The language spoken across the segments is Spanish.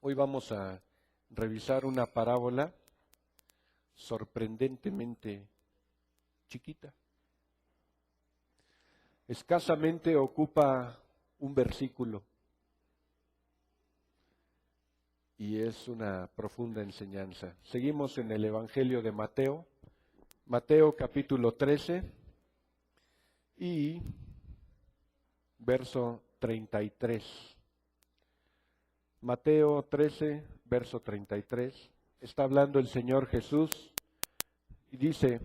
Hoy vamos a revisar una parábola sorprendentemente chiquita. Escasamente ocupa un versículo y es una profunda enseñanza. Seguimos en el Evangelio de Mateo, Mateo capítulo 13 y verso 33. Mateo 13, verso 33, está hablando el Señor Jesús y dice: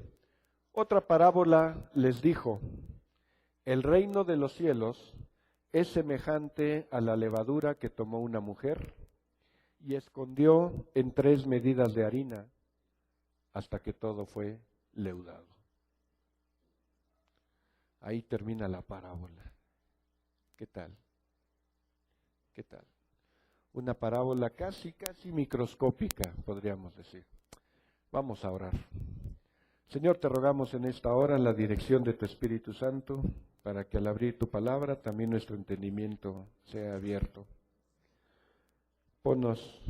otra parábola les dijo: el reino de los cielos es semejante a la levadura que tomó una mujer y escondió en 3 medidas de harina hasta que todo fue leudado. Ahí termina la parábola. ¿Qué tal? ¿Qué tal? Una parábola casi microscópica, podríamos decir. Vamos a orar. Señor, te rogamos en esta hora la dirección de tu Espíritu Santo, para que al abrir tu palabra también nuestro entendimiento sea abierto. Ponnos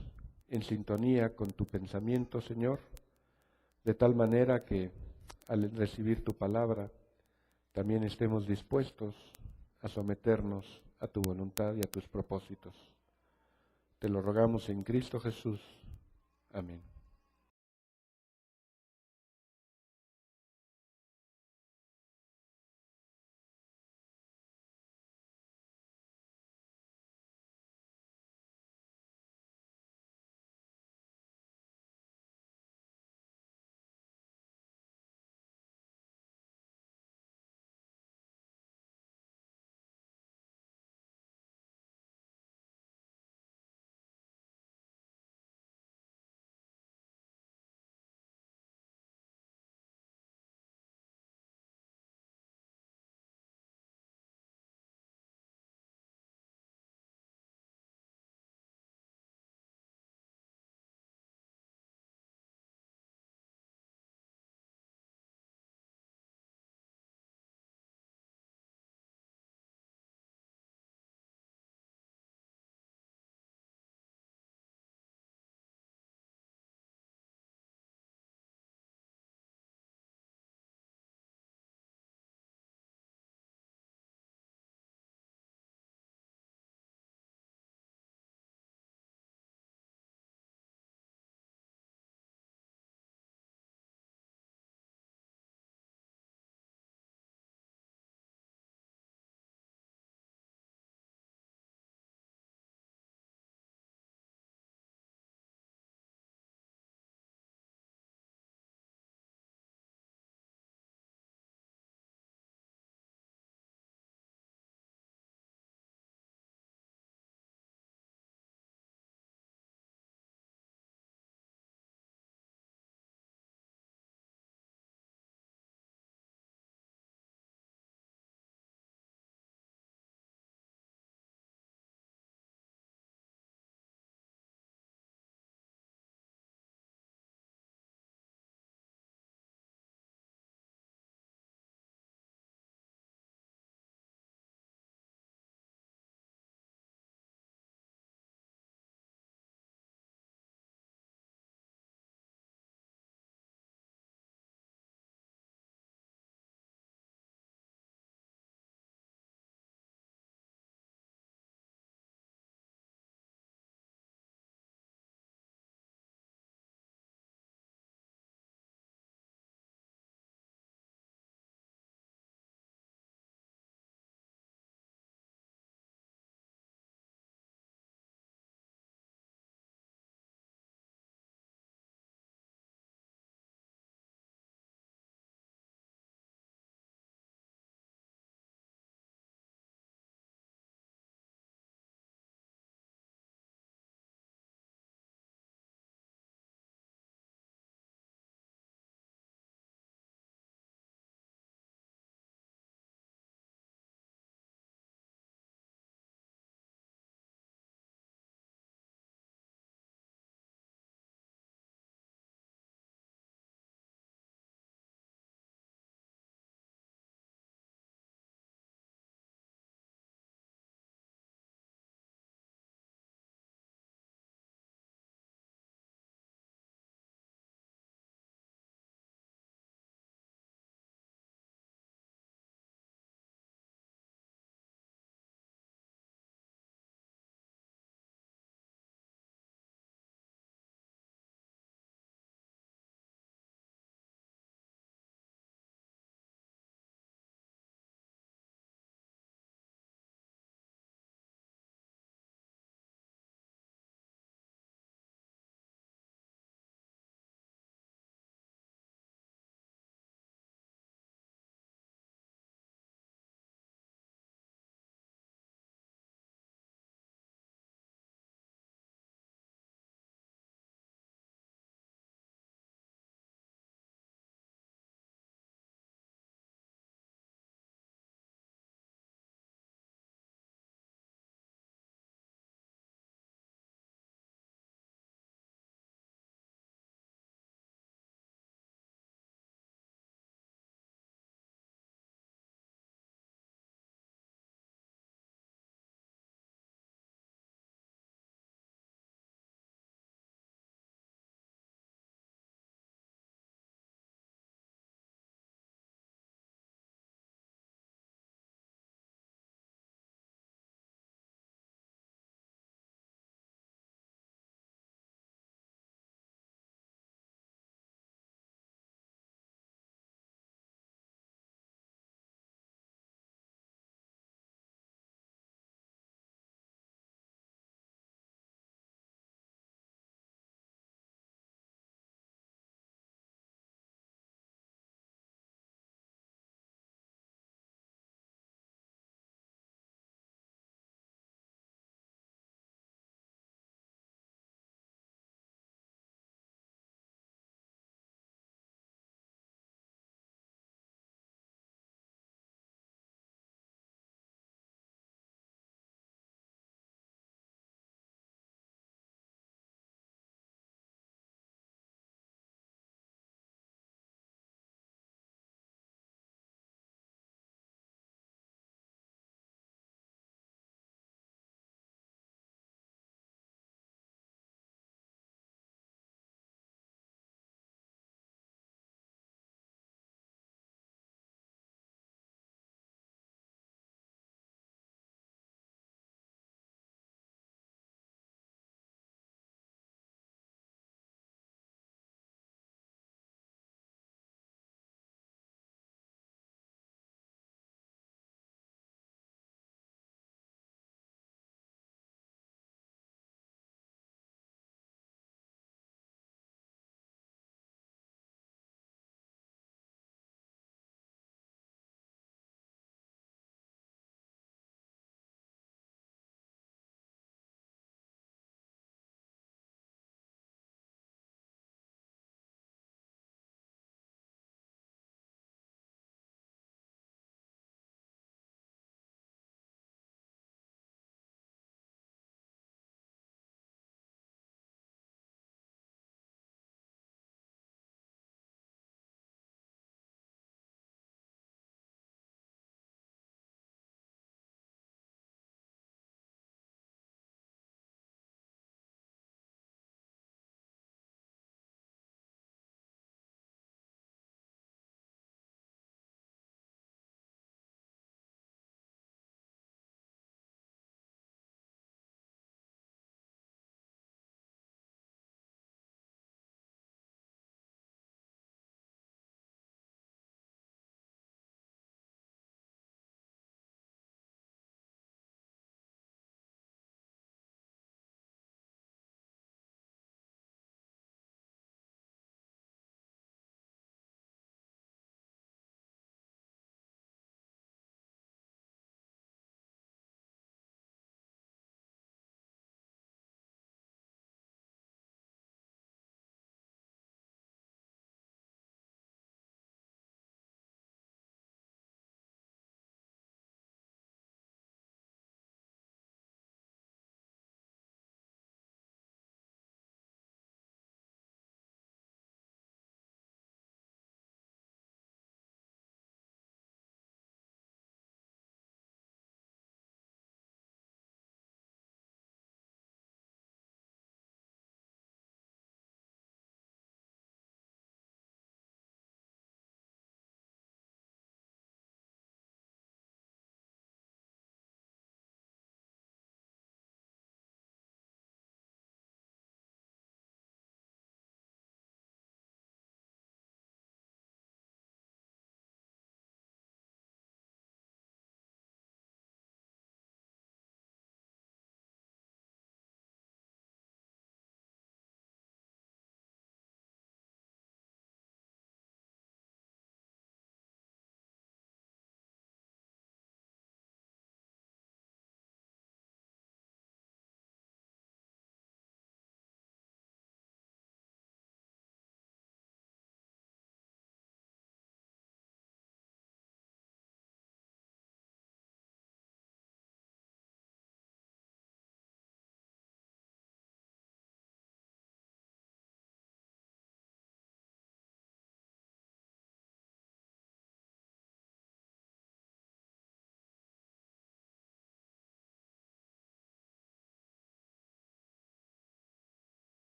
en sintonía con tu pensamiento, Señor, de tal manera que al recibir tu palabra también estemos dispuestos a someternos a tu voluntad y a tus propósitos. Te lo rogamos en Cristo Jesús. Amén.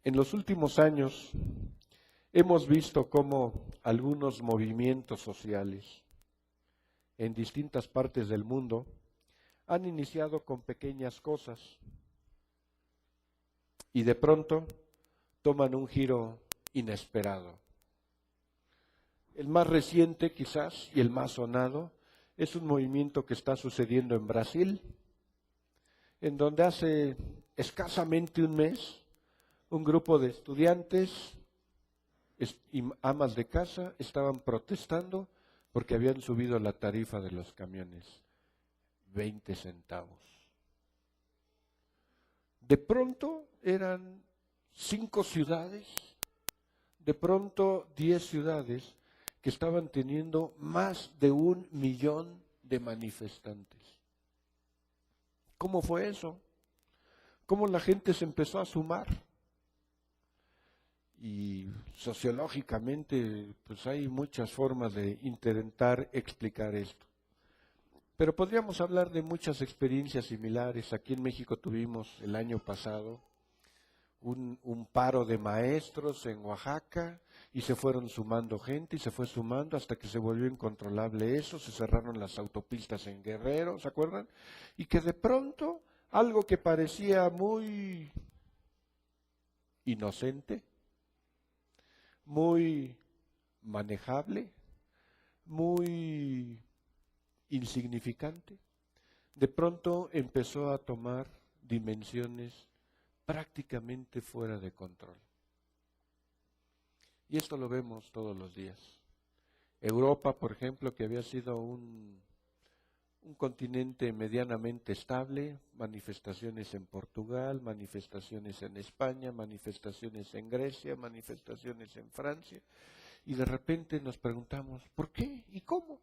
En los últimos años hemos visto cómo algunos movimientos sociales en distintas partes del mundo han iniciado con pequeñas cosas y de pronto toman un giro inesperado. El más reciente quizás y el más sonado es un movimiento que está sucediendo en Brasil, en donde hace escasamente un mes un grupo de estudiantes y amas de casa estaban protestando porque habían subido la tarifa de los camiones, 20 centavos. De pronto eran 5 ciudades, de pronto 10 ciudades que estaban teniendo más de 1 millón de manifestantes. ¿Cómo fue eso? ¿Cómo la gente se empezó a sumar? Y sociológicamente, pues hay muchas formas de intentar explicar esto. Pero podríamos hablar de muchas experiencias similares. Aquí en México tuvimos el año pasado un paro de maestros en Oaxaca y se fueron sumando gente y se fue sumando hasta que se volvió incontrolable eso, se cerraron las autopistas en Guerrero, ¿se acuerdan? Y que de pronto algo que parecía muy inocente, muy manejable, muy insignificante, de pronto empezó a tomar dimensiones prácticamente fuera de control. Y esto lo vemos todos los días. Europa, por ejemplo, que había sido un continente medianamente estable, manifestaciones en Portugal, manifestaciones en España, manifestaciones en Grecia, manifestaciones en Francia, y de repente nos preguntamos, ¿por qué y cómo?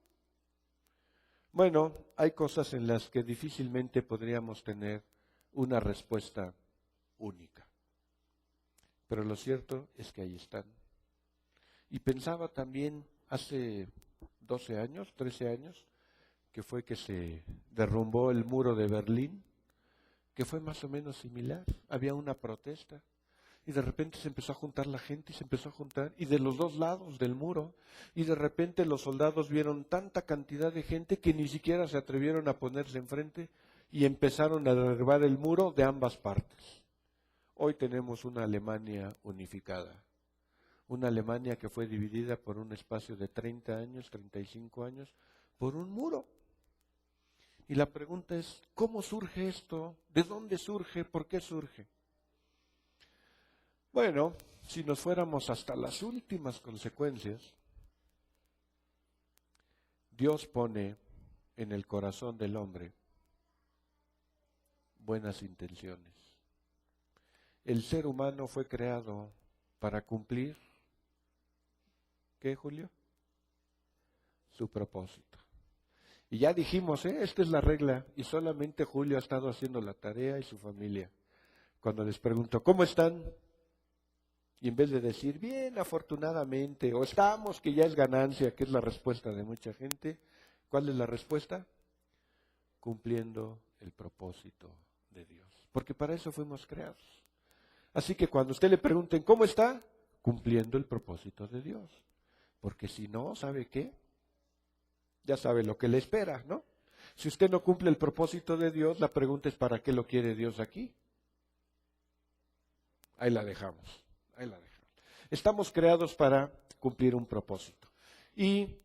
Bueno, hay cosas en las que difícilmente podríamos tener una respuesta única, pero lo cierto es que ahí están. Y pensaba también hace 12 años, 13 años, que fue que se derrumbó el muro de Berlín, que fue más o menos similar. Había una protesta y de repente se empezó a juntar la gente y se empezó a juntar, y de los dos lados del muro, y de repente los soldados vieron tanta cantidad de gente que ni siquiera se atrevieron a ponerse enfrente y empezaron a derribar el muro de ambas partes. Hoy tenemos una Alemania unificada, una Alemania que fue dividida por un espacio de 30 años, 35 años, por un muro. Y la pregunta es, ¿cómo surge esto? ¿De dónde surge? ¿Por qué surge? Bueno, si nos fuéramos hasta las últimas consecuencias, Dios pone en el corazón del hombre buenas intenciones. El ser humano fue creado para cumplir, ¿qué, Julio? Su propósito. Y ya dijimos, esta es la regla, y solamente Julio ha estado haciendo la tarea y su familia. Cuando les pregunto, ¿cómo están? Y en vez de decir, bien, afortunadamente, o estamos, que ya es ganancia, que es la respuesta de mucha gente, ¿cuál es la respuesta? Cumpliendo el propósito de Dios. Porque para eso fuimos creados. Así que cuando usted le pregunten, ¿cómo está? Cumpliendo el propósito de Dios. Porque si no, ¿sabe qué? Ya sabe lo que le espera, ¿no? Si usted no cumple el propósito de Dios, la pregunta es, ¿para qué lo quiere Dios aquí? Ahí la dejamos. Estamos creados para cumplir un propósito. Y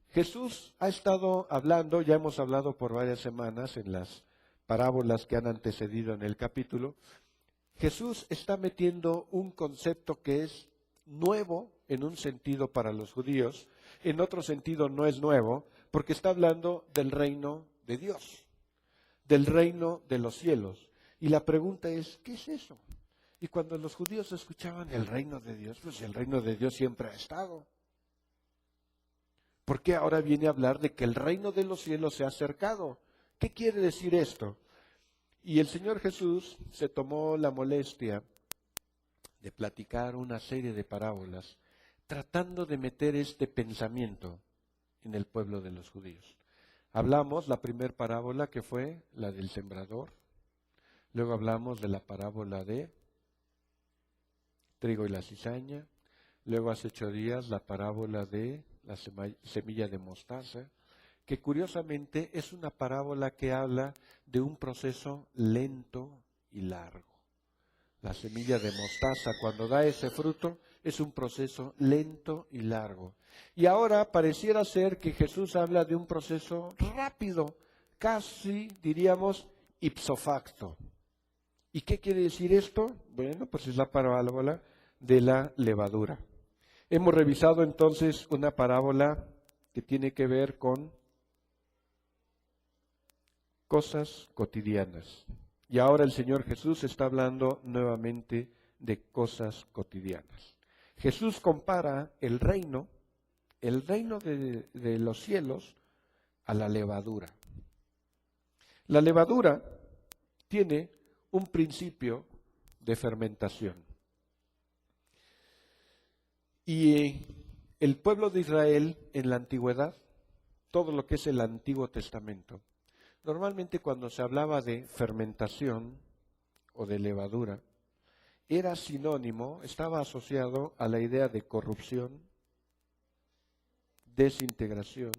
Jesús ha estado hablando, ya hemos hablado por varias semanas en las parábolas que han antecedido en el capítulo. Jesús está metiendo un concepto que es nuevo en un sentido para los judíos, en otro sentido no es nuevo, porque está hablando del reino de Dios, del reino de los cielos. Y la pregunta es, ¿qué es eso? Y cuando los judíos escuchaban el reino de Dios, pues el reino de Dios siempre ha estado. ¿Por qué ahora viene a hablar de que el reino de los cielos se ha acercado? ¿Qué quiere decir esto? Y el Señor Jesús se tomó la molestia de platicar una serie de parábolas, tratando de meter este pensamiento en el pueblo de los judíos. Hablamos la primera parábola que fue la del sembrador, luego hablamos de la parábola de trigo y la cizaña. Luego hace 8 días la parábola de la semilla de mostaza, que curiosamente es una parábola que habla de un proceso lento y largo. La semilla de mostaza, cuando da ese fruto, es un proceso lento y largo. Y ahora pareciera ser que Jesús habla de un proceso rápido, casi diríamos ipso facto. ¿Y qué quiere decir esto? Bueno, pues es la parábola de la levadura. Hemos revisado entonces una parábola que tiene que ver con cosas cotidianas. Y ahora el Señor Jesús está hablando nuevamente de cosas cotidianas. Jesús compara el reino de los cielos, a la levadura. La levadura tiene un principio de fermentación. Y el pueblo de Israel en la antigüedad, todo lo que es el Antiguo Testamento, normalmente cuando se hablaba de fermentación o de levadura, era sinónimo, estaba asociado a la idea de corrupción, desintegración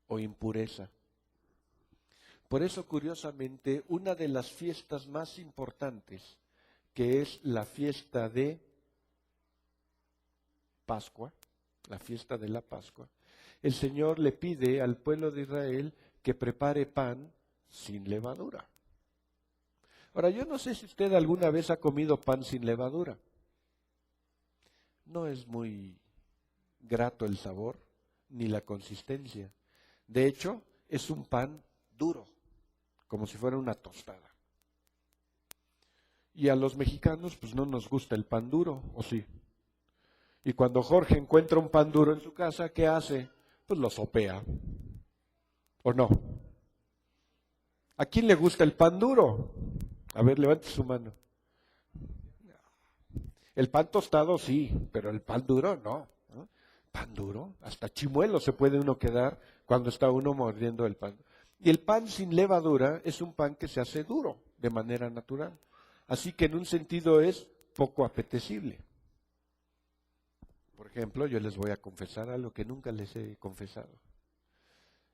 o impureza. Por eso, curiosamente, una de las fiestas más importantes, que es la fiesta de Pascua, la fiesta de la Pascua, el Señor le pide al pueblo de Israel que prepare pan sin levadura. Ahora, yo no sé si usted alguna vez ha comido pan sin levadura. No es muy grato el sabor ni la consistencia. De hecho, es un pan duro, como si fuera una tostada. Y a los mexicanos, pues no nos gusta el pan duro, ¿o sí? Y cuando Jorge encuentra un pan duro en su casa, ¿qué hace? Pues lo sopea. ¿O no? ¿A quién le gusta el pan duro? A ver, levante su mano. El pan tostado sí, pero el pan duro no. ¿No? Pan duro, hasta chimuelo se puede uno quedar cuando está uno mordiendo el pan. Y el pan sin levadura es un pan que se hace duro de manera natural. Así que en un sentido es poco apetecible. Por ejemplo, yo les voy a confesar algo que nunca les he confesado.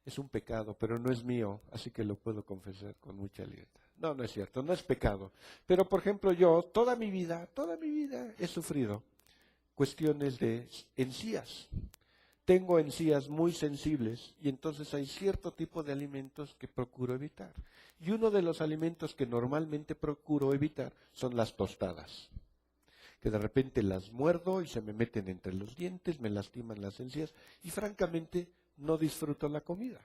Es un pecado, pero no es mío, así que lo puedo confesar con mucha libertad. No, no es cierto, no es pecado. Pero, por ejemplo, yo toda mi vida he sufrido cuestiones de encías. Tengo encías muy sensibles y entonces hay cierto tipo de alimentos que procuro evitar. Y uno de los alimentos que normalmente procuro evitar son las tostadas, que de repente las muerdo y se me meten entre los dientes, me lastiman las encías y francamente no disfruto la comida.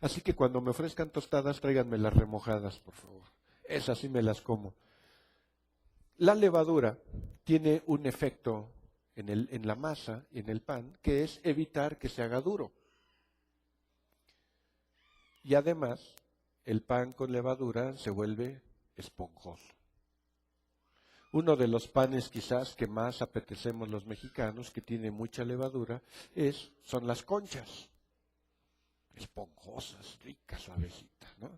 Así que cuando me ofrezcan tostadas, tráiganme las remojadas, por favor. Esas sí me las como. La levadura tiene un efecto en la masa, en el pan, que es evitar que se haga duro. Y además, el pan con levadura se vuelve esponjoso. Uno de los panes quizás que más apetecemos los mexicanos, que tiene mucha levadura, son las conchas. Esponjosas, ricas, suavecitas, ¿no?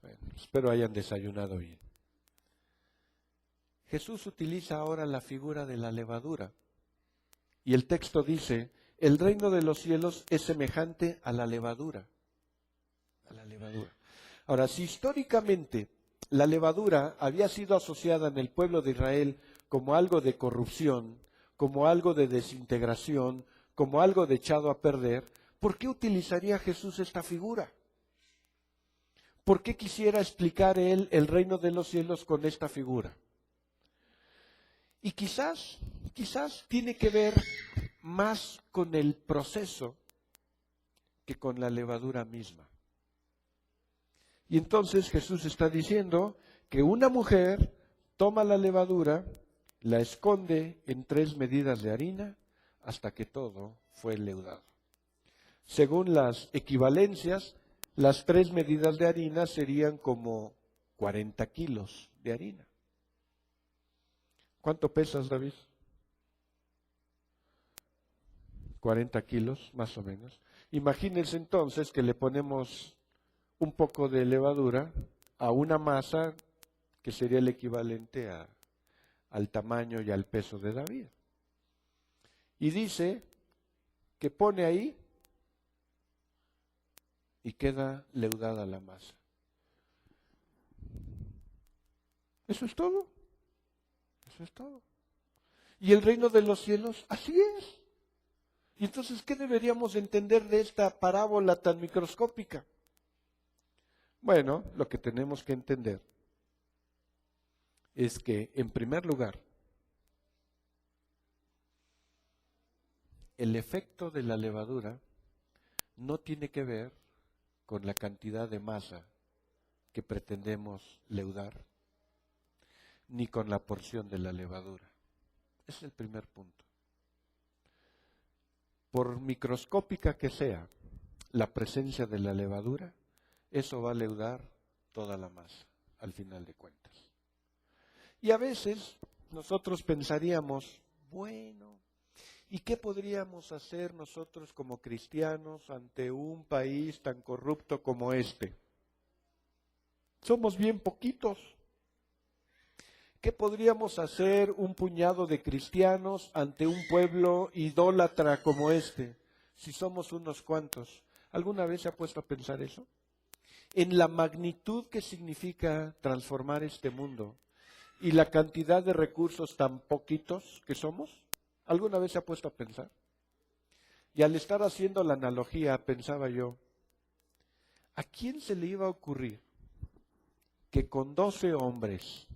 Bueno, espero hayan desayunado bien. Jesús utiliza ahora la figura de la levadura. Y el texto dice, el reino de los cielos es semejante a la levadura. A la levadura. Ahora, si históricamente la levadura había sido asociada en el pueblo de Israel como algo de corrupción, como algo de desintegración, como algo de echado a perder, ¿por qué utilizaría Jesús esta figura? ¿Por qué quisiera explicar él el reino de los cielos con esta figura? Y quizás tiene que ver más con el proceso que con la levadura misma. Y entonces Jesús está diciendo que una mujer toma la levadura, la esconde en 3 medidas de harina hasta que todo fue leudado. Según las equivalencias, las 3 medidas de harina serían como 40 kilos de harina. ¿Cuánto pesas, David? 40 kilos, más o menos. Imagínense entonces que le ponemos un poco de levadura a una masa que sería el equivalente a al tamaño y al peso de David. Y dice que pone ahí y queda leudada la masa. Eso es todo. Eso es todo. Y el reino de los cielos, así es. Y entonces, ¿qué deberíamos entender de esta parábola tan microscópica? Bueno, lo que tenemos que entender es que, en primer lugar, el efecto de la levadura no tiene que ver con la cantidad de masa que pretendemos leudar, ni con la porción de la levadura. Ese es el primer punto. Por microscópica que sea la presencia de la levadura, eso va a leudar toda la masa, al final de cuentas. Y a veces nosotros pensaríamos, bueno, ¿y qué podríamos hacer nosotros como cristianos ante un país tan corrupto como este? Somos bien poquitos. ¿Qué podríamos hacer un puñado de cristianos ante un pueblo idólatra como este, si somos unos cuantos? ¿Alguna vez se ha puesto a pensar eso? En la magnitud que significa transformar este mundo y la cantidad de recursos tan poquitos que somos. ¿Alguna vez se ha puesto a pensar? Y al estar haciendo la analogía, pensaba yo, ¿a quién se le iba a ocurrir que con 12 hombres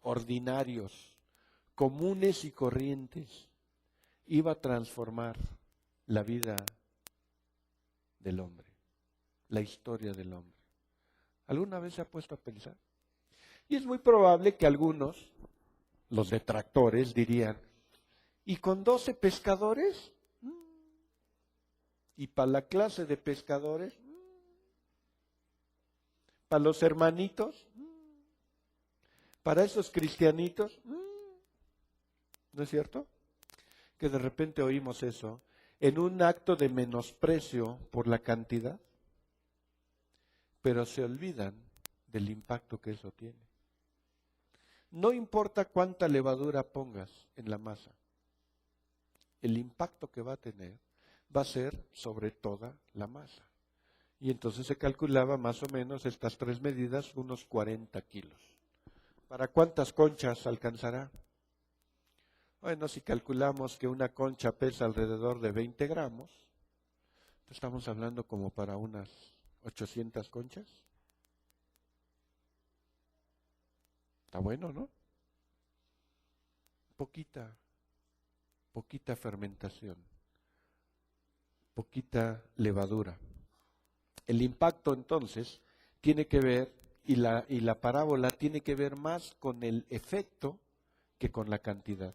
ordinarios, comunes y corrientes, iba a transformar la vida del hombre, la historia del hombre? ¿Alguna vez se ha puesto a pensar? Y es muy probable que algunos, los detractores, dirían, ¿y con 12 pescadores? ¿Y para la clase de pescadores? ¿Para los hermanitos? ¿Para esos cristianitos? ¿No es cierto? Que de repente oímos eso en un acto de menosprecio por la cantidad, pero se olvidan del impacto que eso tiene. No importa cuánta levadura pongas en la masa, el impacto que va a tener va a ser sobre toda la masa. Y entonces se calculaba más o menos estas 3 medidas, unos 40 kilos. ¿Para cuántas conchas alcanzará? Bueno, si calculamos que una concha pesa alrededor de 20 gramos, estamos hablando como para unas 800 conchas. Está bueno, ¿no? Poquita fermentación, poquita levadura. El impacto entonces tiene que ver, y la parábola tiene que ver más con el efecto que con la cantidad.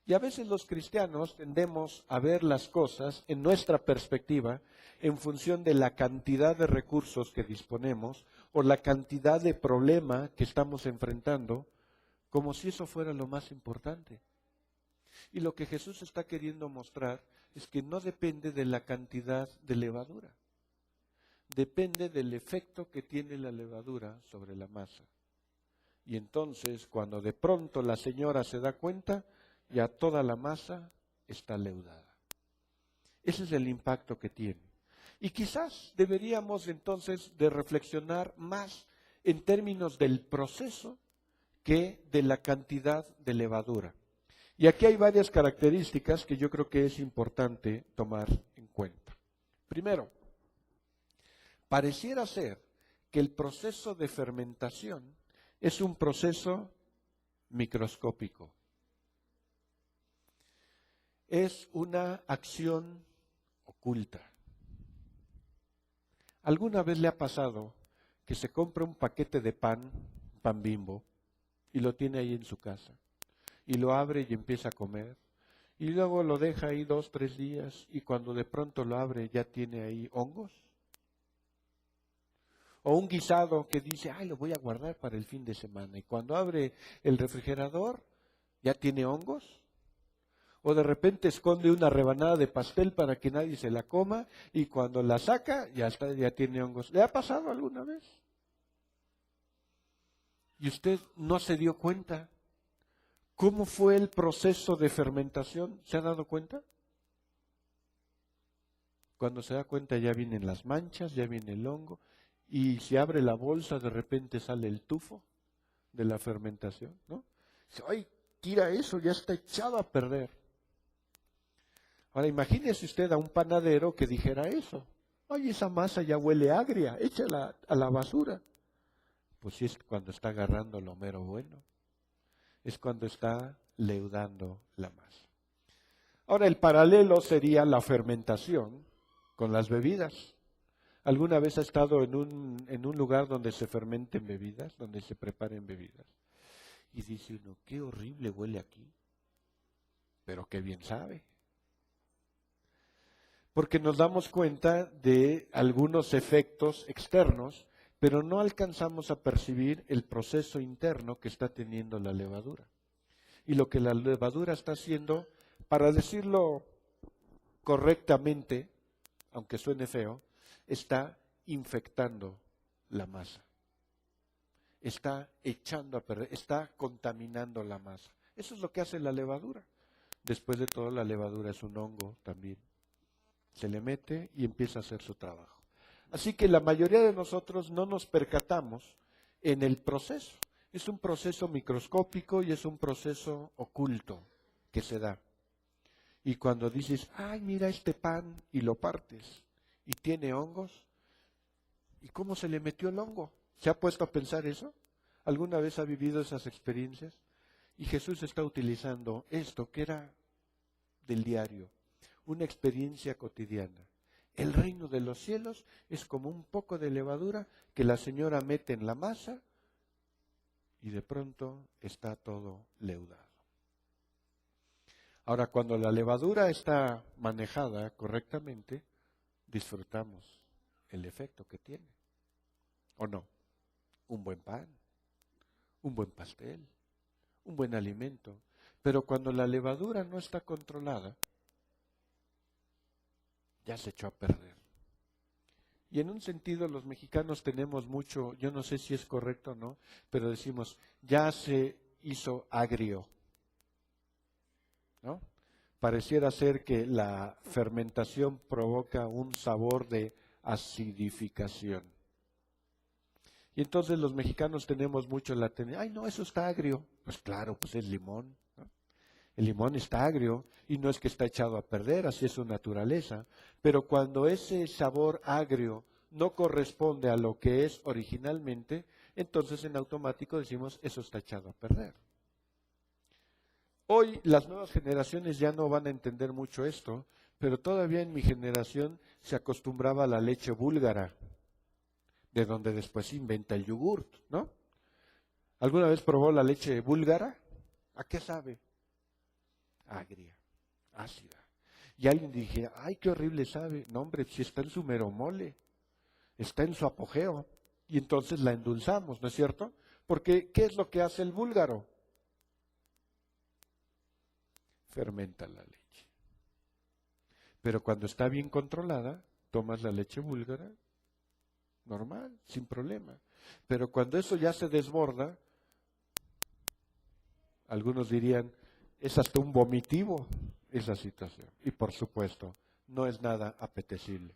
Y a veces los cristianos tendemos a ver las cosas en nuestra perspectiva en función de la cantidad de recursos que disponemos o la cantidad de problema que estamos enfrentando, como si eso fuera lo más importante. Y lo que Jesús está queriendo mostrar es que no depende de la cantidad de levadura, depende del efecto que tiene la levadura sobre la masa. Y entonces, cuando de pronto la señora se da cuenta, ya toda la masa está leudada. Ese es el impacto que tiene. Y quizás deberíamos entonces de reflexionar más en términos del proceso que de la cantidad de levadura. Y aquí hay varias características que yo creo que es importante tomar en cuenta. Primero, pareciera ser que el proceso de fermentación es un proceso microscópico. Es una acción oculta. ¿Alguna vez le ha pasado que se compra un paquete de pan Bimbo, y lo tiene ahí en su casa? Y lo abre y empieza a comer. Y luego lo deja ahí 2, 3 días, y cuando de pronto lo abre ya tiene ahí hongos. O un guisado que dice, ay, lo voy a guardar para el fin de semana. Y cuando abre el refrigerador, ya tiene hongos. O de repente esconde una rebanada de pastel para que nadie se la coma, y cuando la saca, ya tiene hongos. ¿Le ha pasado alguna vez? Y usted no se dio cuenta. ¿Cómo fue el proceso de fermentación? ¿Se ha dado cuenta? Cuando se da cuenta ya vienen las manchas, ya viene el hongo, y se abre la bolsa, de repente sale el tufo de la fermentación, ¿no? Dice, ¡ay, tira eso, ya está echado a perder! Ahora imagínese usted a un panadero que dijera eso. ¡Ay, esa masa ya huele agria, échala a la basura! Pues sí, es cuando está agarrando lo mero bueno. Es cuando está leudando la masa. Ahora el paralelo sería la fermentación con las bebidas. ¿Alguna vez ha estado en un lugar donde se fermenten bebidas, donde se preparen bebidas? Y dice uno, qué horrible huele aquí, pero qué bien sabe. Porque nos damos cuenta de algunos efectos externos, pero no alcanzamos a percibir el proceso interno que está teniendo la levadura. Y lo que la levadura está haciendo, para decirlo correctamente, aunque suene feo, está infectando la masa. Está echando a perder, está contaminando la masa. Eso es lo que hace la levadura. Después de todo, la levadura es un hongo también. Se le mete y empieza a hacer su trabajo. Así que la mayoría de nosotros no nos percatamos en el proceso. Es un proceso microscópico y es un proceso oculto que se da. Y cuando dices, ay, mira este pan, y lo partes, y tiene hongos, ¿y cómo se le metió el hongo? ¿Se ha puesto a pensar eso? ¿Alguna vez ha vivido esas experiencias? Y Jesús está utilizando esto que era del diario, una experiencia cotidiana. El reino de los cielos es como un poco de levadura que la señora mete en la masa y de pronto está todo leudado. Ahora, cuando la levadura está manejada correctamente, disfrutamos el efecto que tiene. ¿O no? Un buen pan, un buen pastel, un buen alimento. Pero cuando la levadura no está controlada, ya se echó a perder. Y en un sentido los mexicanos tenemos mucho, yo no sé si es correcto o no, pero decimos, ya se hizo agrio, ¿no? Pareciera ser que la fermentación provoca un sabor de acidificación. Y entonces los mexicanos tenemos mucho la tendencia, ay no, eso está agrio. Pues claro, pues es limón, ¿no? El limón está agrio y no es que está echado a perder, así es su naturaleza. Pero cuando ese sabor agrio no corresponde a lo que es originalmente, entonces en automático decimos, eso está echado a perder. Hoy las nuevas generaciones ya no van a entender mucho esto, pero todavía en mi generación se acostumbraba a la leche búlgara, de donde después se inventa el yogurt, ¿no? ¿Alguna vez probó la leche búlgara? ¿A qué sabe? Agria, ácida. Y alguien dije, ay, qué horrible sabe. No, hombre, si está en su mero mole, está en su apogeo. Y entonces la endulzamos, ¿no es cierto? Porque, ¿qué es lo que hace el búlgaro? Fermenta la leche. Pero cuando está bien controlada, tomas la leche búlgara, normal, sin problema. Pero cuando eso ya se desborda, algunos dirían, es hasta un vomitivo esa situación. Y por supuesto, no es nada apetecible.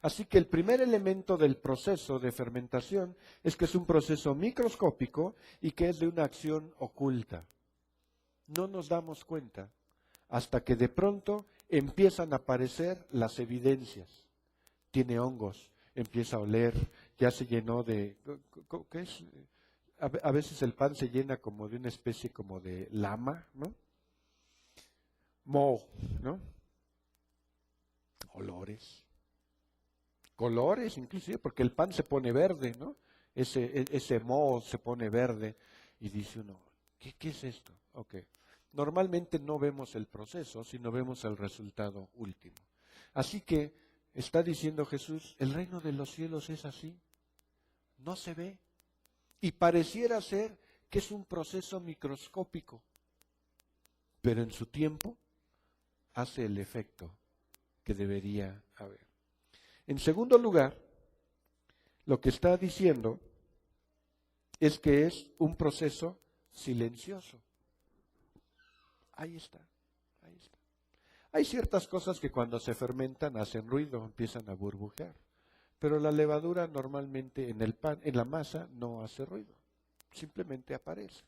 Así que el primer elemento del proceso de fermentación es que es un proceso microscópico y que es de una acción oculta. No nos damos cuenta hasta que de pronto empiezan a aparecer las evidencias. Tiene hongos, empieza a oler, ya se llenó de... ¿Qué es? A veces el pan se llena como de una especie como de lama, ¿no? Moho, ¿no? Olores, colores inclusive, porque el pan se pone verde, ¿no? Ese moho se pone verde y dice uno, ¿qué es esto? Ok. Normalmente no vemos el proceso, sino vemos el resultado último. Así que está diciendo Jesús, el reino de los cielos es así, no se ve. Y pareciera ser que es un proceso microscópico, pero en su tiempo hace el efecto que debería haber. En segundo lugar, lo que está diciendo es que es un proceso silencioso. Ahí está, ahí está. Hay ciertas cosas que cuando se fermentan hacen ruido, empiezan a burbujear. Pero la levadura normalmente en el pan, en la masa, no hace ruido. Simplemente aparece.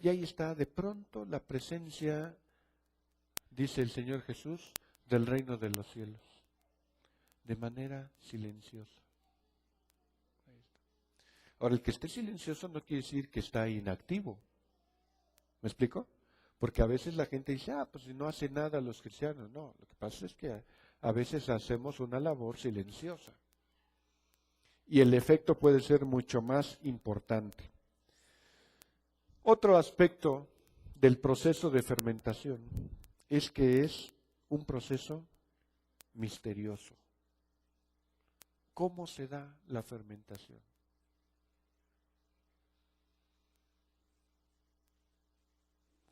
Y ahí está de pronto la presencia, dice el Señor Jesús, del reino de los cielos. De manera silenciosa. Ahí está. Ahora, el que esté silencioso no quiere decir que está inactivo. ¿Me explico? Porque a veces la gente dice, pues si no hace nada los cristianos. No, lo que pasa es que a veces hacemos una labor silenciosa. Y el efecto puede ser mucho más importante. Otro aspecto del proceso de fermentación es que es un proceso misterioso. ¿Cómo se da la fermentación?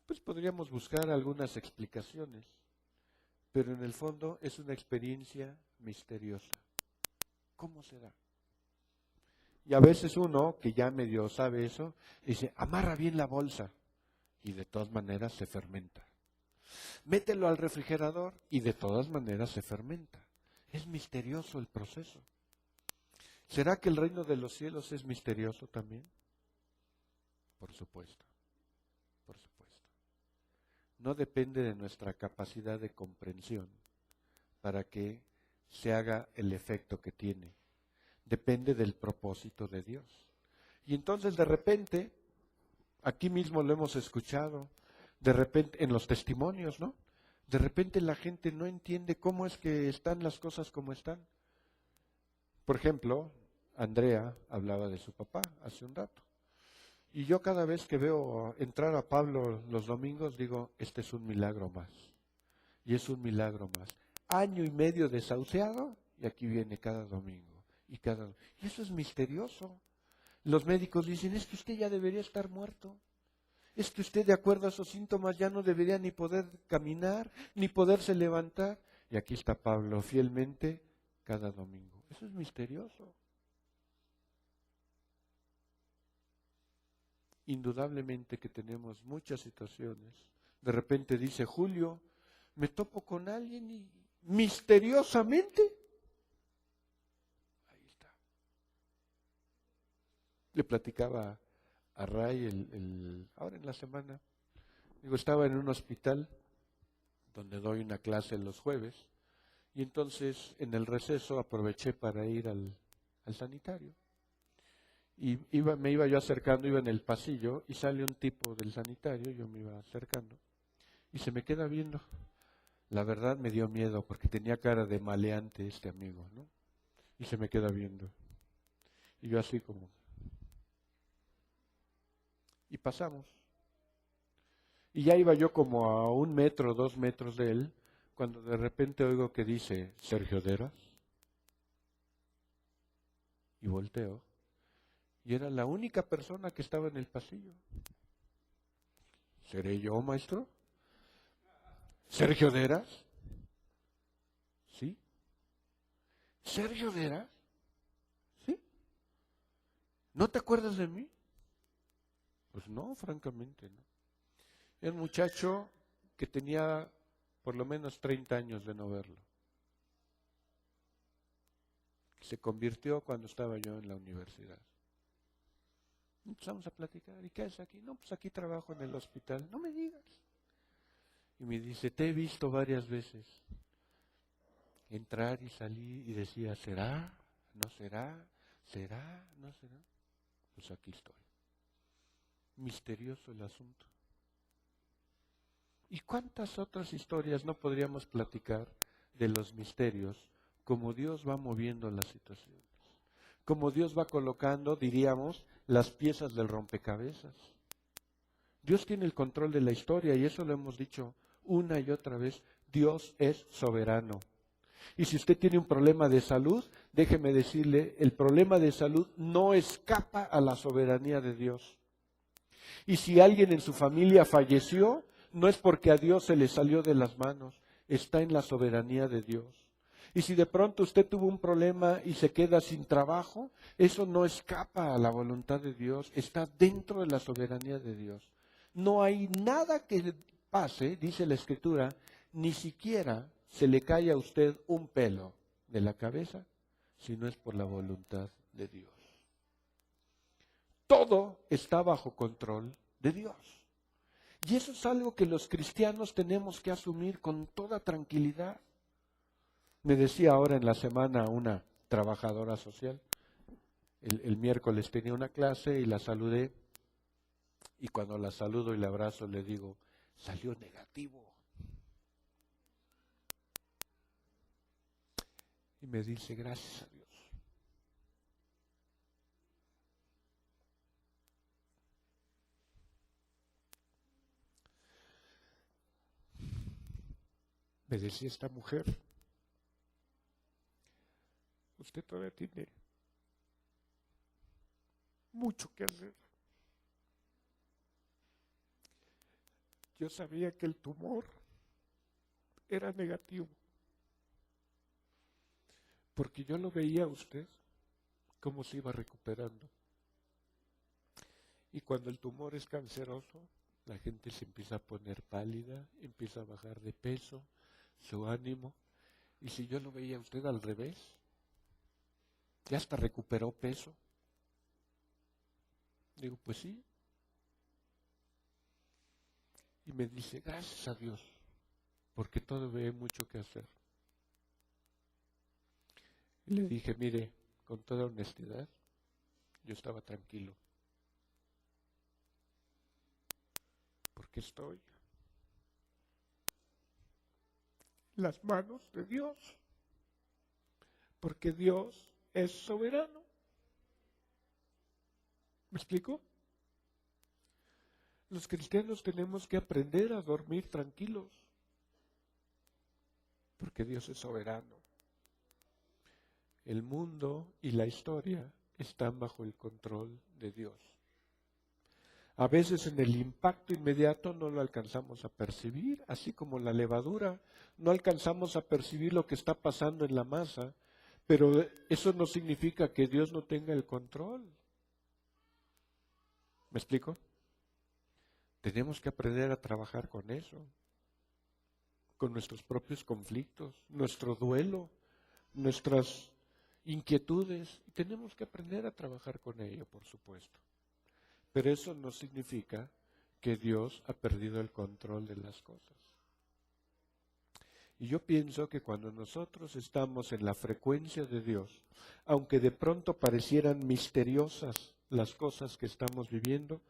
Pues podríamos buscar algunas explicaciones, pero en el fondo es una experiencia misteriosa. ¿Cómo se da? Y a veces uno, que ya medio sabe eso, dice, amarra bien la bolsa, y de todas maneras se fermenta. Mételo al refrigerador, y de todas maneras se fermenta. Es misterioso el proceso. ¿Será que el reino de los cielos es misterioso también? Por supuesto, por supuesto. No depende de nuestra capacidad de comprensión para que se haga el efecto que tiene. Depende del propósito de Dios. Y entonces de repente, aquí mismo lo hemos escuchado, de repente en los testimonios, ¿no? De repente la gente no entiende cómo es que están las cosas como están. Por ejemplo, Andrea hablaba de su papá hace un rato. Y yo cada vez que veo entrar a Pablo los domingos digo, este es un milagro más. Y es un milagro más. 1.5 años desahuciado y aquí viene cada domingo. Y eso es misterioso. Los médicos dicen, es que usted ya debería estar muerto. Es que usted, de acuerdo a esos síntomas, ya no debería ni poder caminar, ni poderse levantar. Y aquí está Pablo fielmente cada domingo. Eso es misterioso. Indudablemente que tenemos muchas situaciones. De repente dice Julio, me topo con alguien y misteriosamente, ahí está. Le platicaba a Ray ahora en la semana, estaba en un hospital donde doy una clase los jueves y entonces en el receso aproveché para ir al sanitario. Y me iba yo acercando, iba en el pasillo y sale un tipo del sanitario, yo me iba acercando y se me queda viendo. La verdad me dio miedo porque tenía cara de maleante este amigo, ¿no? Y se me queda viendo. Y yo así como... Y pasamos. Y ya iba yo como a 1 metro, 2 metros de él, cuando de repente oigo que dice, Sergio Deras. Y volteo. Y era la única persona que estaba en el pasillo. ¿Seré yo, maestro? ¿Sergio Deras? ¿Sí? ¿Sergio Deras? ¿Sí? ¿No te acuerdas de mí? Pues no, francamente no. Era un muchacho que tenía por lo menos 30 años de no verlo. Se convirtió cuando estaba yo en la universidad. Empezamos a platicar. ¿Y qué haces aquí? No, pues aquí trabajo en el hospital. No me digas. Y me dice, te he visto varias veces entrar y salir y decía, ¿será? ¿No será? ¿Será? ¿No será? Pues aquí estoy. Misterioso el asunto. ¿Y cuántas otras historias no podríamos platicar de los misterios, como Dios va moviendo las situaciones? Como Dios va colocando, diríamos, las piezas del rompecabezas. Dios tiene el control de la historia y eso lo hemos dicho una y otra vez. Dios es soberano. Y si usted tiene un problema de salud, déjeme decirle, el problema de salud no escapa a la soberanía de Dios. Y si alguien en su familia falleció, no es porque a Dios se le salió de las manos, está en la soberanía de Dios. Y si de pronto usted tuvo un problema y se queda sin trabajo, eso no escapa a la voluntad de Dios, está dentro de la soberanía de Dios. No hay nada que pase, dice la Escritura, ni siquiera se le cae a usted un pelo de la cabeza si no es por la voluntad de Dios. Todo está bajo control de Dios. Y eso es algo que los cristianos tenemos que asumir con toda tranquilidad. Me decía ahora en la semana una trabajadora social, el miércoles tenía una clase y la saludé, y cuando la saludo y la abrazo le digo, salió negativo. Y me dice, gracias a Dios. Me decía esta mujer, usted todavía tiene mucho que hacer. Yo sabía que el tumor era negativo, porque yo lo veía a usted cómo se iba recuperando. Y cuando el tumor es canceroso, la gente se empieza a poner pálida, empieza a bajar de peso, su ánimo. Y si yo lo veía a usted al revés, ya hasta recuperó peso. Digo, pues sí. Y me dice, gracias a Dios, porque todavía hay mucho que hacer. Y le dije, mire, con toda honestidad, yo estaba tranquilo. Porque estoy en las manos de Dios. Porque Dios es soberano. ¿Me explico? Los cristianos tenemos que aprender a dormir tranquilos. Porque Dios es soberano. El mundo y la historia están bajo el control de Dios. A veces en el impacto inmediato no lo alcanzamos a percibir, así como la levadura, no alcanzamos a percibir lo que está pasando en la masa, pero eso no significa que Dios no tenga el control. ¿Me explico? Tenemos que aprender a trabajar con eso, con nuestros propios conflictos, nuestro duelo, nuestras inquietudes, y tenemos que aprender a trabajar con ello, por supuesto. Pero eso no significa que Dios ha perdido el control de las cosas. Y yo pienso que cuando nosotros estamos en la frecuencia de Dios, aunque de pronto parecieran misteriosas las cosas que estamos viviendo,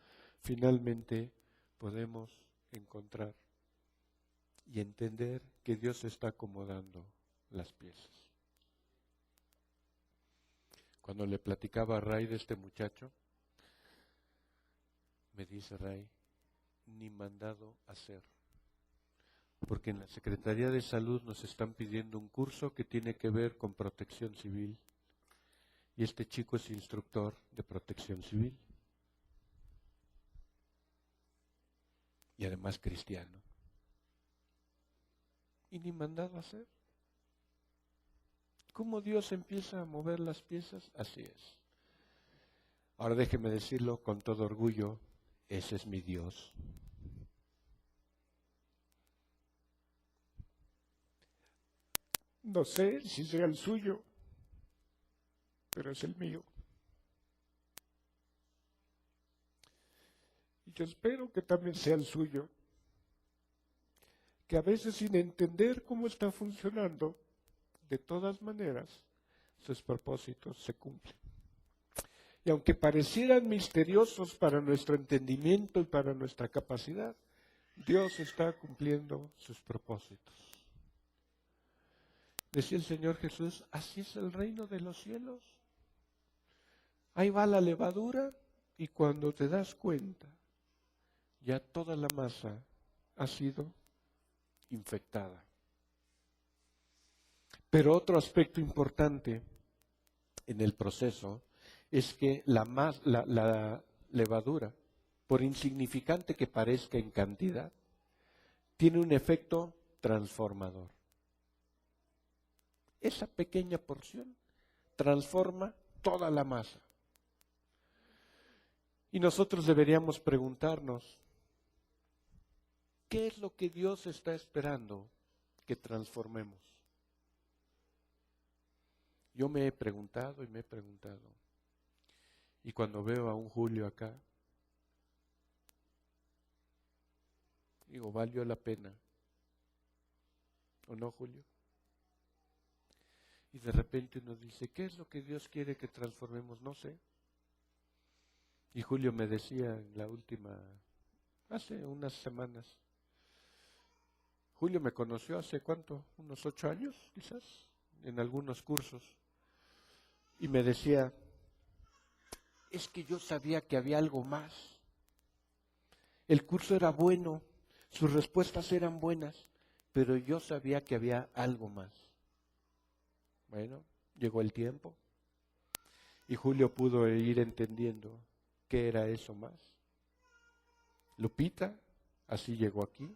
finalmente podemos encontrar y entender que Dios está acomodando las piezas. Cuando le platicaba a Ray de este muchacho, me dice Ray, ni mandado a hacer. Porque en la Secretaría de Salud nos están pidiendo un curso que tiene que ver con protección civil. Y este chico es instructor de protección civil. Y además cristiano. Y ni mandado a hacer. ¿Cómo Dios empieza a mover las piezas? Así es. Ahora déjeme decirlo con todo orgullo, ese es mi Dios. No sé si sea el suyo, pero es el mío. Y yo espero que también sea el suyo. Que a veces sin entender cómo está funcionando, de todas maneras, sus propósitos se cumplen. Y aunque parecieran misteriosos para nuestro entendimiento y para nuestra capacidad, Dios está cumpliendo sus propósitos. Decía el Señor Jesús, así es el reino de los cielos. Ahí va la levadura y cuando te das cuenta, ya toda la masa ha sido infectada. Pero otro aspecto importante en el proceso es que la levadura, por insignificante que parezca en cantidad, tiene un efecto transformador. Esa pequeña porción transforma toda la masa. Y nosotros deberíamos preguntarnos, ¿Qué es lo que Dios está esperando que transformemos? Yo me he preguntado y me he preguntado. Y cuando veo a un Julio acá, digo, valió la pena. ¿O no, Julio? Y de repente uno dice, ¿qué es lo que Dios quiere que transformemos? No sé. Y Julio me decía en la última, hace unas semanas, Julio me conoció hace ¿cuánto? Unos 8 años, quizás, en algunos cursos. Y me decía, es que yo sabía que había algo más. El curso era bueno, sus respuestas eran buenas, pero yo sabía que había algo más. Bueno, llegó el tiempo y Julio pudo ir entendiendo qué era eso más. Lupita, así llegó aquí,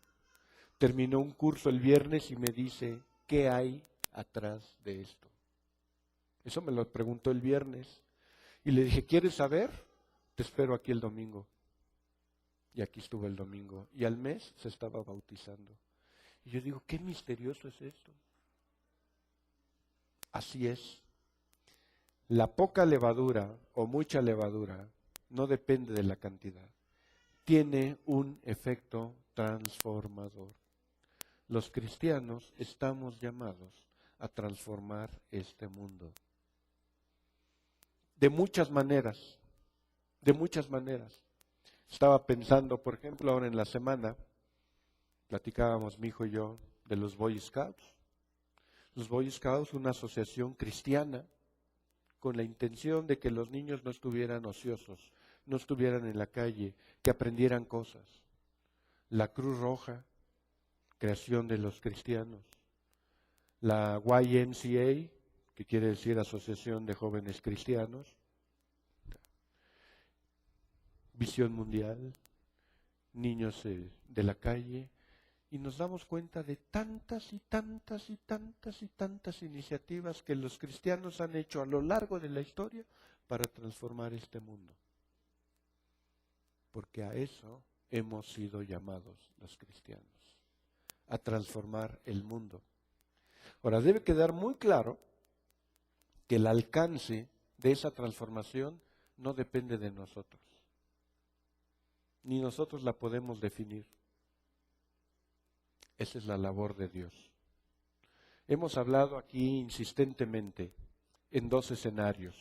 terminó un curso el viernes y me dice, ¿qué hay atrás de esto? Eso me lo preguntó el viernes y le dije, ¿quieres saber? Te espero aquí el domingo. Y aquí estuvo el domingo y al mes se estaba bautizando. Y yo digo, qué misterioso es esto. Así es. La poca levadura o mucha levadura no depende de la cantidad. Tiene un efecto transformador. Los cristianos estamos llamados a transformar este mundo. De muchas maneras, de muchas maneras. Estaba pensando, por ejemplo, ahora en la semana, platicábamos mi hijo y yo de los Boy Scouts. Los Boy Scouts, una asociación cristiana, con la intención de que los niños no estuvieran ociosos, no estuvieran en la calle, que aprendieran cosas. La Cruz Roja, creación de los cristianos. La YMCA, que quiere decir Asociación de Jóvenes Cristianos. Visión Mundial, niños de la calle. Y nos damos cuenta de tantas y tantas y tantas y tantas iniciativas que los cristianos han hecho a lo largo de la historia para transformar este mundo. Porque a eso hemos sido llamados los cristianos, a transformar el mundo. Ahora, debe quedar muy claro que el alcance de esa transformación no depende de nosotros, ni nosotros la podemos definir. Esa es la labor de Dios. Hemos hablado aquí insistentemente en 2 escenarios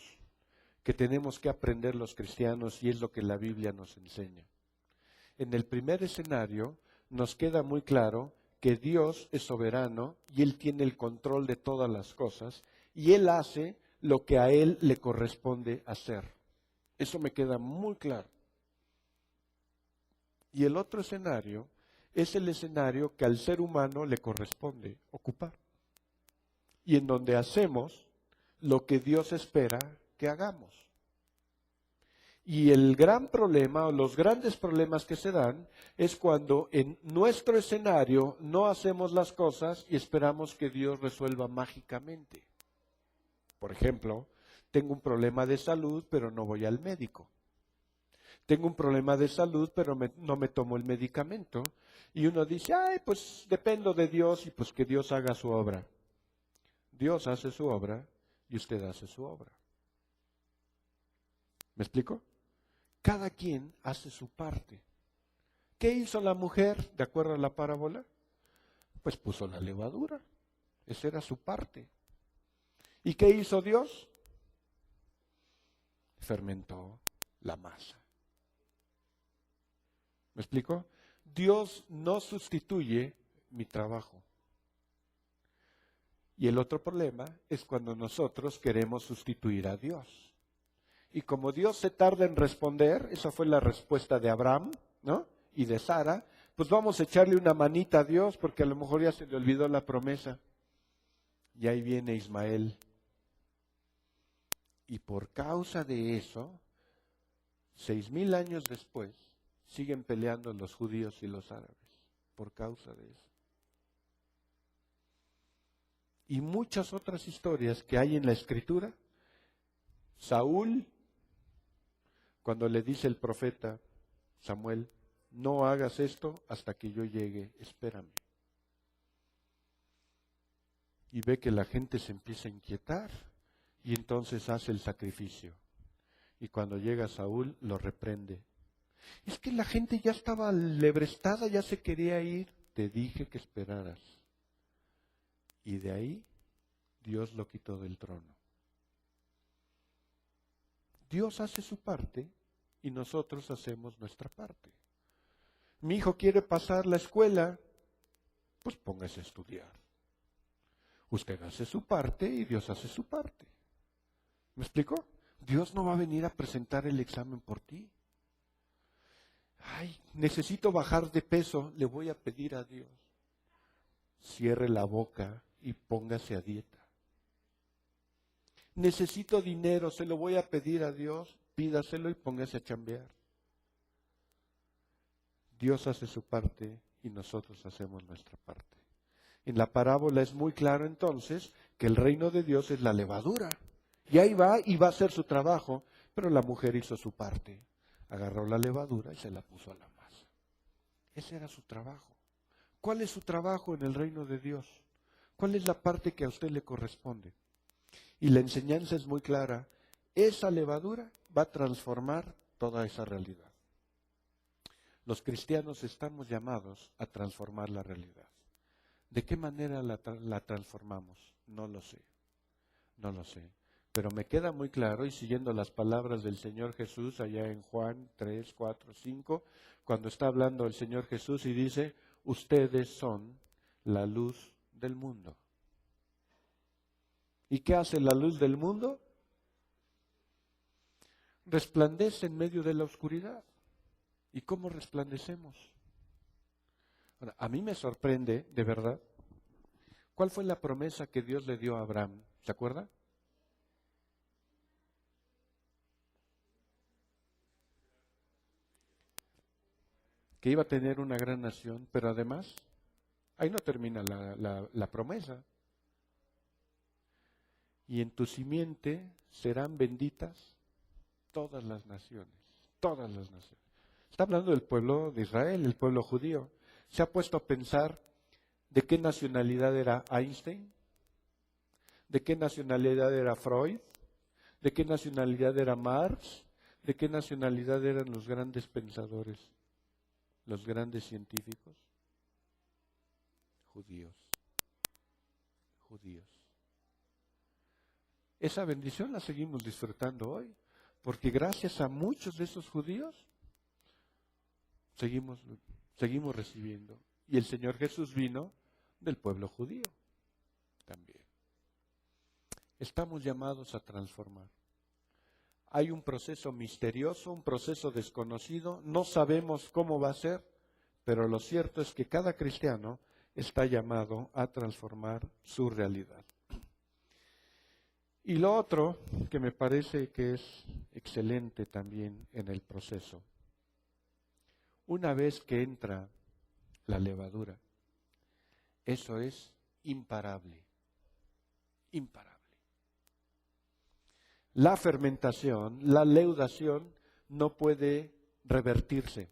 que tenemos que aprender los cristianos y es lo que la Biblia nos enseña. En el primer escenario nos queda muy claro que Dios es soberano y Él tiene el control de todas las cosas y Él hace lo que a Él le corresponde hacer. Eso me queda muy claro. Y el otro escenario es el escenario que al ser humano le corresponde ocupar. Y en donde hacemos lo que Dios espera que hagamos. Y el gran problema o los grandes problemas que se dan es cuando en nuestro escenario no hacemos las cosas y esperamos que Dios resuelva mágicamente. Por ejemplo, tengo un problema de salud pero no voy al médico. Tengo un problema de salud, pero no me tomo el medicamento. Y uno dice, ay, pues dependo de Dios y pues que Dios haga su obra. Dios hace su obra y usted hace su obra. ¿Me explico? Cada quien hace su parte. ¿Qué hizo la mujer, de acuerdo a la parábola? Pues puso la levadura. Esa era su parte. ¿Y qué hizo Dios? Fermentó la masa. ¿Me explico? Dios no sustituye mi trabajo. Y el otro problema es cuando nosotros queremos sustituir a Dios. Y como Dios se tarda en responder, esa fue la respuesta de Abraham, ¿no? Y de Sara, pues vamos a echarle una manita a Dios porque a lo mejor ya se le olvidó la promesa. Y ahí viene Ismael. Y por causa de eso, 6,000 años después, siguen peleando los judíos y los árabes por causa de eso. Y muchas otras historias que hay en la Escritura. Saúl, cuando le dice el profeta Samuel, no hagas esto hasta que yo llegue, espérame. Y ve que la gente se empieza a inquietar y entonces hace el sacrificio. Y cuando llega Saúl, lo reprende. Es que la gente ya estaba lebrestada, ya se quería ir. Te dije que esperaras. Y de ahí, Dios lo quitó del trono. Dios hace su parte y nosotros hacemos nuestra parte. Mi hijo quiere pasar la escuela, pues póngase a estudiar. Usted hace su parte y Dios hace su parte. ¿Me explicó? Dios no va a venir a presentar el examen por ti. Ay, necesito bajar de peso, le voy a pedir a Dios. Cierre la boca y póngase a dieta. Necesito dinero, se lo voy a pedir a Dios, pídaselo y póngase a chambear. Dios hace su parte y nosotros hacemos nuestra parte. En la parábola es muy claro entonces que el reino de Dios es la levadura. Y ahí va y va a hacer su trabajo, pero la mujer hizo su parte. Agarró la levadura y se la puso a la masa. Ese era su trabajo. ¿Cuál es su trabajo en el reino de Dios? ¿Cuál es la parte que a usted le corresponde? Y la enseñanza es muy clara. Esa levadura va a transformar toda esa realidad. Los cristianos estamos llamados a transformar la realidad. ¿De qué manera la transformamos? No lo sé. No lo sé. Pero me queda muy claro, y siguiendo las palabras del Señor Jesús allá en Juan 3, 4, 5, cuando está hablando el Señor Jesús y dice, ustedes son la luz del mundo. ¿Y qué hace la luz del mundo? Resplandece en medio de la oscuridad. ¿Y cómo resplandecemos? Ahora, a mí me sorprende, de verdad, ¿cuál fue la promesa que Dios le dio a Abraham? ¿Se acuerda? Que iba a tener una gran nación, pero además, ahí no termina la promesa. Y en tu simiente serán benditas todas las naciones, todas las naciones. Está hablando del pueblo de Israel, el pueblo judío. ¿Se ha puesto a pensar de qué nacionalidad era Einstein? ¿De qué nacionalidad era Freud? ¿De qué nacionalidad era Marx? ¿De qué nacionalidad eran los grandes pensadores? Los grandes científicos, judíos, judíos. Esa bendición la seguimos disfrutando hoy, porque gracias a muchos de esos judíos seguimos recibiendo. Y el Señor Jesús vino del pueblo judío también. Estamos llamados a transformar. Hay un proceso misterioso, un proceso desconocido, no sabemos cómo va a ser, pero lo cierto es que cada cristiano está llamado a transformar su realidad. Y lo otro que me parece que es excelente también en el proceso, una vez que entra la levadura, eso es imparable, imparable. La fermentación, la leudación no puede revertirse.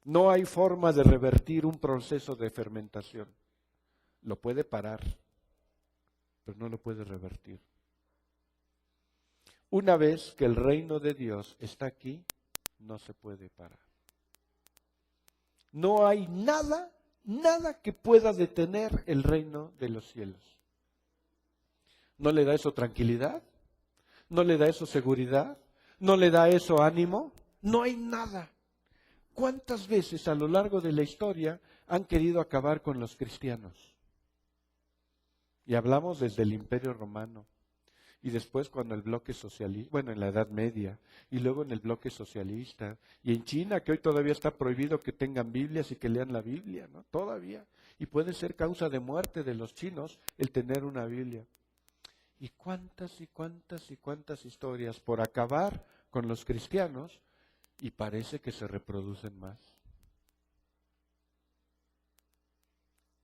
No hay forma de revertir un proceso de fermentación. Lo puede parar, pero no lo puede revertir. Una vez que el reino de Dios está aquí, no se puede parar. No hay nada que pueda detener el reino de los cielos. ¿No le da eso tranquilidad? ¿No le da eso seguridad? ¿No le da eso ánimo? No hay nada. ¿Cuántas veces a lo largo de la historia han querido acabar con los cristianos? Y hablamos desde el Imperio Romano, y después cuando el bloque socialista, bueno, en la Edad Media, y luego en el bloque socialista, y en China, que hoy todavía está prohibido que tengan Biblias y que lean la Biblia, ¿no? Todavía. Y puede ser causa de muerte de los chinos el tener una Biblia. Y cuántas y cuántas y cuántas historias por acabar con los cristianos, y parece que se reproducen más.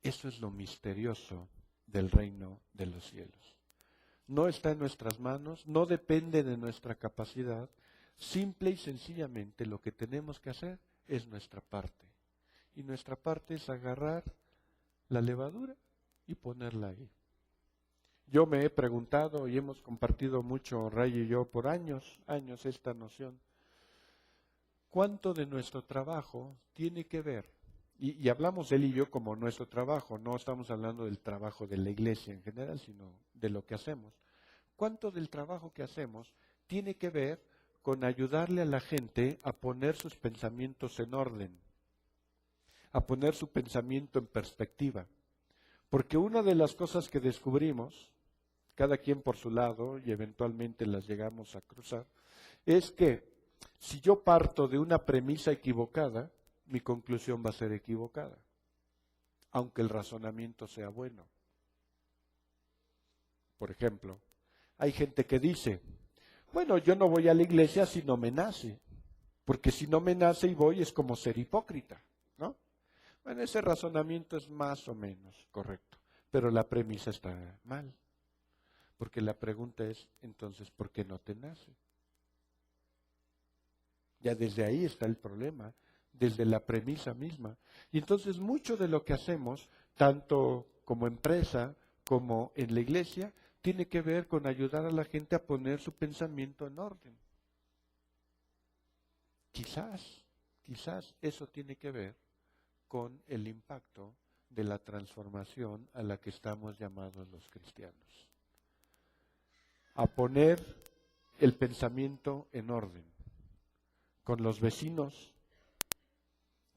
Eso es lo misterioso del reino de los cielos. No está en nuestras manos, no depende de nuestra capacidad, Simple y sencillamente lo que tenemos que hacer es nuestra parte. Y nuestra parte es agarrar la levadura y ponerla ahí. Yo me he preguntado y hemos compartido mucho, Ray y yo, por años esta noción. ¿Cuánto de nuestro trabajo tiene que ver? Y hablamos él y yo como nuestro trabajo, no estamos hablando del trabajo de la iglesia en general, sino de lo que hacemos. ¿Cuánto del trabajo que hacemos tiene que ver con ayudarle a la gente a poner sus pensamientos en orden, a poner su pensamiento en perspectiva? Porque una de las cosas que descubrimos, cada quien por su lado, y eventualmente las llegamos a cruzar, es que si yo parto de una premisa equivocada, mi conclusión va a ser equivocada, aunque el razonamiento sea bueno. Por ejemplo, hay gente que dice, bueno, yo no voy a la iglesia si no me nace, porque si no me nace y voy es como ser hipócrita, ¿no? Bueno, ese razonamiento es más o menos correcto, pero la premisa está mal, porque la pregunta es, entonces, ¿por qué no te nace? Ya desde ahí está el problema, desde la premisa misma. Y entonces mucho de lo que hacemos, tanto como empresa como en la iglesia, tiene que ver con ayudar a la gente a poner su pensamiento en orden. Quizás eso tiene que ver con el impacto de la transformación a la que estamos llamados los cristianos. A poner el pensamiento en orden, con los vecinos,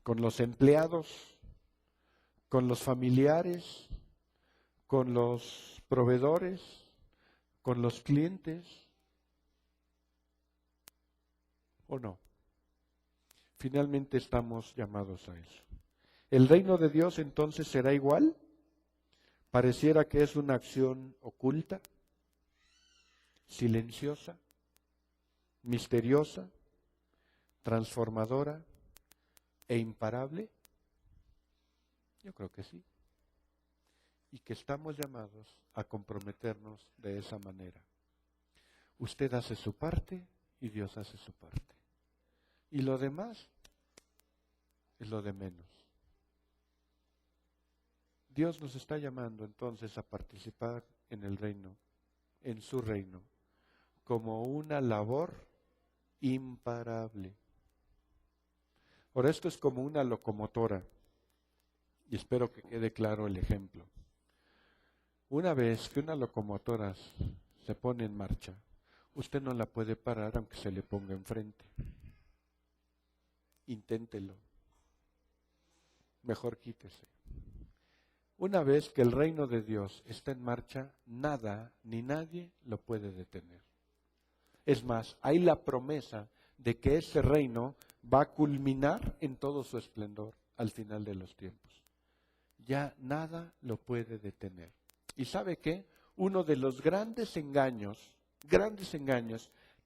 con los empleados, con los familiares, con los proveedores, con los clientes, ¿o no? Finalmente estamos llamados a eso. ¿El reino de Dios entonces será igual? Pareciera que es una acción oculta, silenciosa, misteriosa, transformadora e imparable. Yo creo que sí. Y que estamos llamados a comprometernos de esa manera. Usted hace su parte y Dios hace su parte. Y lo demás es lo de menos. Dios nos está llamando entonces a participar en el reino, en su reino, como una labor imparable. Ahora, esto es como una locomotora, y espero que quede claro el ejemplo. Una vez que una locomotora se pone en marcha, usted no la puede parar aunque se le ponga enfrente. Inténtelo. Mejor quítese. Una vez que el reino de Dios está en marcha, nada ni nadie lo puede detener. Es más, hay la promesa de que ese reino va a culminar en todo su esplendor al final de los tiempos. Ya nada lo puede detener. ¿Y sabe qué? Uno de los grandes engaños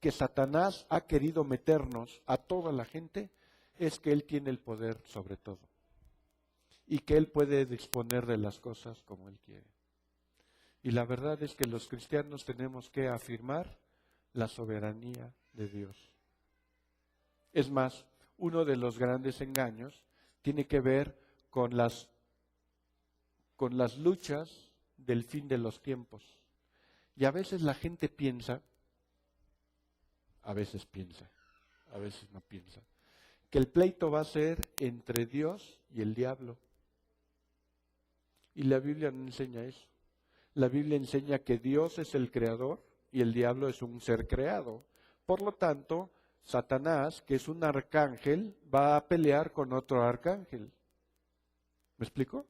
que Satanás ha querido meternos a toda la gente es que él tiene el poder sobre todo y que él puede disponer de las cosas como él quiere. Y la verdad es que los cristianos tenemos que afirmar la soberanía de Dios. Es más, uno de los grandes engaños tiene que ver con las luchas del fin de los tiempos. Y a veces la gente piensa, a veces no piensa, que el pleito va a ser entre Dios y el diablo. Y la Biblia no enseña eso. La Biblia enseña que Dios es el creador y el diablo es un ser creado. Por lo tanto, Satanás, que es un arcángel, va a pelear con otro arcángel. ¿Me explico?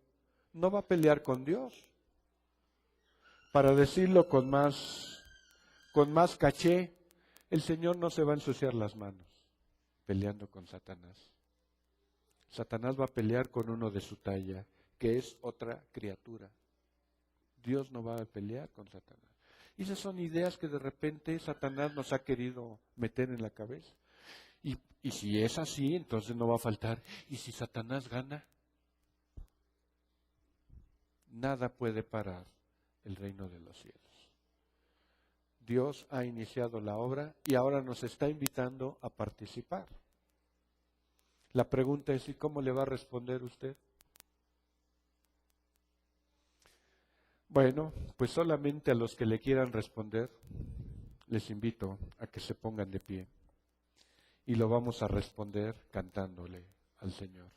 No va a pelear con Dios. Para decirlo con más caché, el Señor no se va a ensuciar las manos peleando con Satanás. Satanás va a pelear con uno de su talla, que es otra criatura. Dios no va a pelear con Satanás. Y esas son ideas que de repente Satanás nos ha querido meter en la cabeza. Y si es así, entonces no va a faltar. ¿Y si Satanás gana? Nada puede parar el reino de los cielos. Dios ha iniciado la obra y ahora nos está invitando a participar. La pregunta es, ¿y cómo le va a responder usted? Bueno, pues solamente a los que le quieran responder, les invito a que se pongan de pie y lo vamos a responder cantándole al Señor.